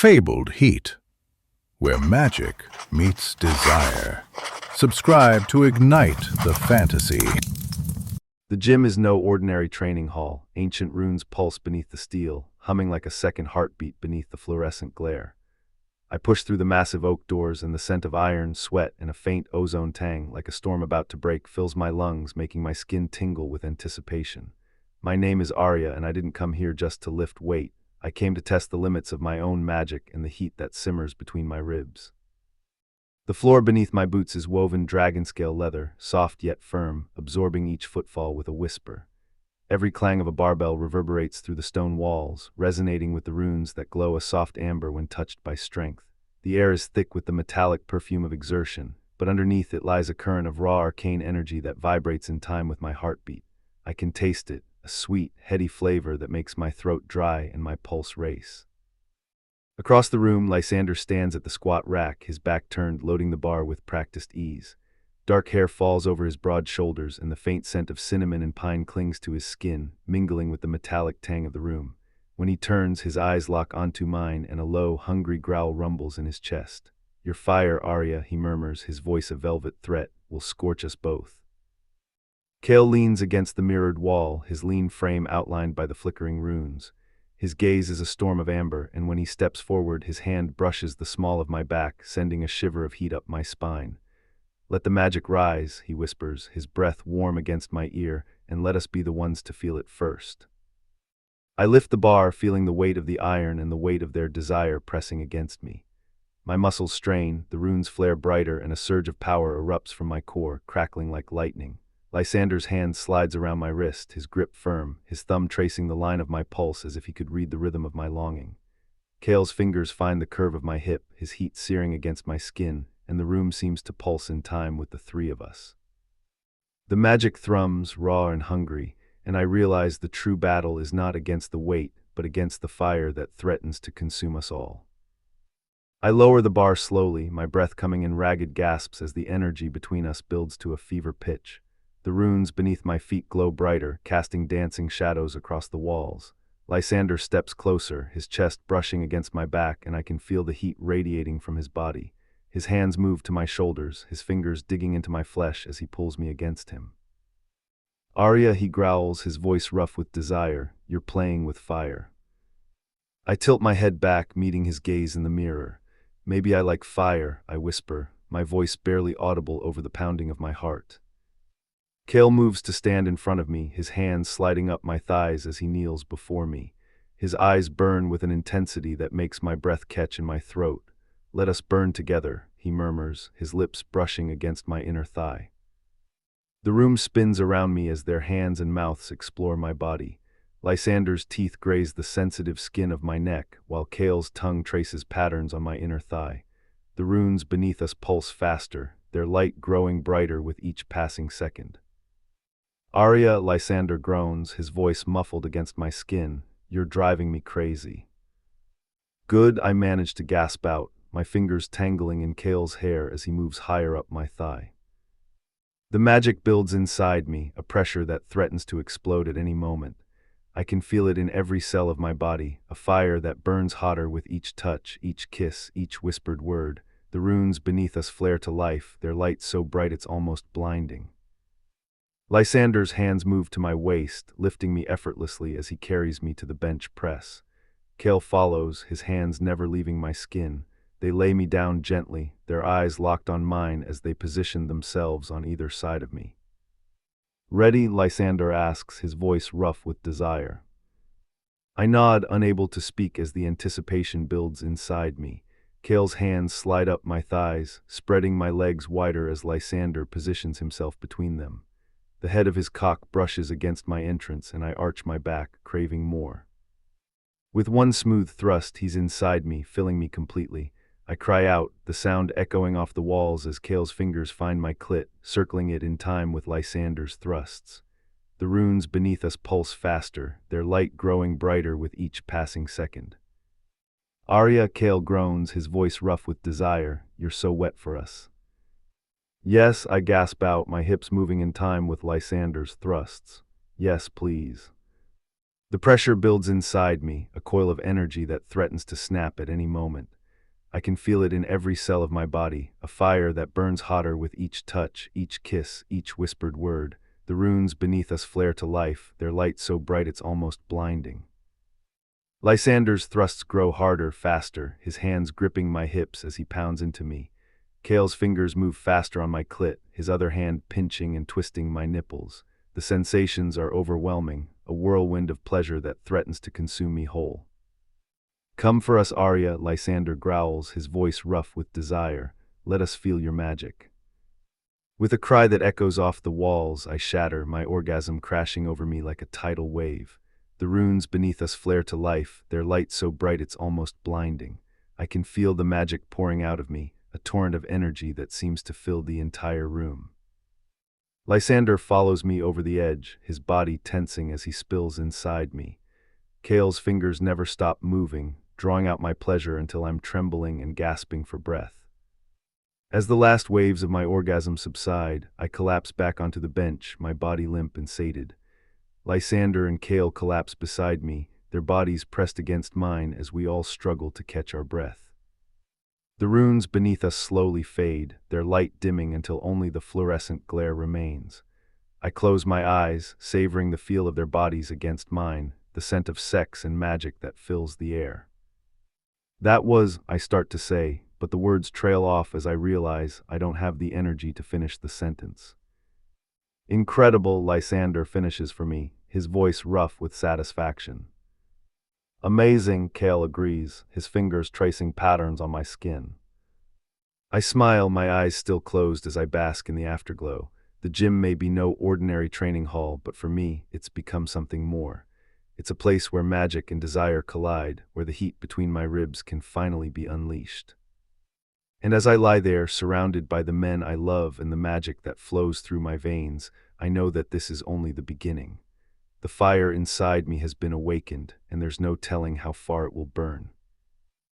fabled heat, where magic meets desire. Subscribe to ignite the fantasy. The gym is no ordinary training hall. Ancient runes pulse beneath the steel, humming like a second heartbeat beneath the fluorescent glare. I push through the massive oak doors, and the scent of iron, sweat, and a faint ozone tang, like a storm about to break, fills my lungs, making my skin tingle with anticipation. My name is Arya, and I didn't come here just to lift weight. I came to test the limits of my own magic and the heat that simmers between my ribs. The floor beneath my boots is woven dragon-scale leather, soft yet firm, absorbing each footfall with a whisper. Every clang of a barbell reverberates through the stone walls, resonating with the runes that glow a soft amber when touched by strength. The air is thick with the metallic perfume of exertion, but underneath it lies a current of raw arcane energy that vibrates in time with my heartbeat. I can taste it, a sweet, heady flavor that makes my throat dry and my pulse race. Across the room, Lysander stands at the squat rack, his back turned, loading the bar with practiced ease. Dark hair falls over his broad shoulders, and the faint scent of cinnamon and pine clings to his skin, mingling with the metallic tang of the room. When he turns, his eyes lock onto mine, and a low, hungry growl rumbles in his chest. "Your fire, Arya," he murmurs, his voice a velvet threat, "will scorch us both." Kale leans against the mirrored wall, his lean frame outlined by the flickering runes. His gaze is a storm of amber, and when he steps forward, his hand brushes the small of my back, sending a shiver of heat up my spine. "Let the magic rise," he whispers, his breath warm against my ear, "and let us be the ones to feel it first." I lift the bar, feeling the weight of the iron and the weight of their desire pressing against me. My muscles strain, the runes flare brighter, and a surge of power erupts from my core, crackling like lightning. Lysander's hand slides around my wrist, his grip firm, his thumb tracing the line of my pulse as if he could read the rhythm of my longing. Kale's fingers find the curve of my hip, his heat searing against my skin, and the room seems to pulse in time with the three of us. The magic thrums, raw and hungry, and I realize the true battle is not against the weight, but against the fire that threatens to consume us all. I lower the bar slowly, my breath coming in ragged gasps as the energy between us builds to a fever pitch. The runes beneath my feet glow brighter, casting dancing shadows across the walls. Lysander steps closer, his chest brushing against my back, and I can feel the heat radiating from his body. His hands move to my shoulders, his fingers digging into my flesh as he pulls me against him. "Arya," he growls, his voice rough with desire, "you're playing with fire." I tilt my head back, meeting his gaze in the mirror. "Maybe I like fire," I whisper, my voice barely audible over the pounding of my heart. Kale moves to stand in front of me, his hands sliding up my thighs as he kneels before me. His eyes burn with an intensity that makes my breath catch in my throat. "Let us burn together," he murmurs, his lips brushing against my inner thigh. The room spins around me as their hands and mouths explore my body. Lysander's teeth graze the sensitive skin of my neck, while Kale's tongue traces patterns on my inner thigh. The runes beneath us pulse faster, their light growing brighter with each passing second. "Arya," Lysander groans, his voice muffled against my skin, "you're driving me crazy." "Good," I manage to gasp out, my fingers tangling in Kale's hair as he moves higher up my thigh. The magic builds inside me, a pressure that threatens to explode at any moment. I can feel it in every cell of my body, a fire that burns hotter with each touch, each kiss, each whispered word. The runes beneath us flare to life, their light so bright it's almost blinding. Lysander's hands move to my waist, lifting me effortlessly as he carries me to the bench press. Kale follows, his hands never leaving my skin. They lay me down gently, their eyes locked on mine as they position themselves on either side of me. "Ready?" Lysander asks, his voice rough with desire. I nod, unable to speak as the anticipation builds inside me. Kale's hands slide up my thighs, spreading my legs wider as Lysander positions himself between them. The head of his cock brushes against my entrance, and I arch my back, craving more. With one smooth thrust, he's inside me, filling me completely. I cry out, the sound echoing off the walls as Kale's fingers find my clit, circling it in time with Lysander's thrusts. The runes beneath us pulse faster, their light growing brighter with each passing second. "Arya," Kale groans, his voice rough with desire, "you're so wet for us." "Yes," I gasp out, my hips moving in time with Lysander's thrusts. "Yes, please." The pressure builds inside me, a coil of energy that threatens to snap at any moment. I can feel it in every cell of my body, a fire that burns hotter with each touch, each kiss, each whispered word. The runes beneath us flare to life, their light so bright it's almost blinding. Lysander's thrusts grow harder, faster, his hands gripping my hips as he pounds into me. Kale's fingers move faster on my clit, his other hand pinching and twisting my nipples. The sensations are overwhelming, a whirlwind of pleasure that threatens to consume me whole. "Come for us, Arya," Lysander growls, his voice rough with desire. "Let us feel your magic." With a cry that echoes off the walls, I shatter, my orgasm crashing over me like a tidal wave. The runes beneath us flare to life, their light so bright it's almost blinding. I can feel the magic pouring out of me, a torrent of energy that seems to fill the entire room. Lysander follows me over the edge, his body tensing as he spills inside me. Kale's fingers never stop moving, drawing out my pleasure until I'm trembling and gasping for breath. As the last waves of my orgasm subside, I collapse back onto the bench, my body limp and sated. Lysander and Kale collapse beside me, their bodies pressed against mine as we all struggle to catch our breath. The runes beneath us slowly fade, their light dimming until only the fluorescent glare remains. I close my eyes, savoring the feel of their bodies against mine, the scent of sex and magic that fills the air. That was, I start to say, but the words trail off as I realize I don't have the energy to finish the sentence. "Incredible," Lysander finishes for me, his voice rough with satisfaction. "Amazing," Kale agrees, his fingers tracing patterns on my skin. I smile, my eyes still closed as I bask in the afterglow. The gym may be no ordinary training hall, but for me, it's become something more. It's a place where magic and desire collide, where the heat between my ribs can finally be unleashed. And as I lie there, surrounded by the men I love and the magic that flows through my veins, I know that this is only the beginning. The fire inside me has been awakened, and there's no telling how far it will burn.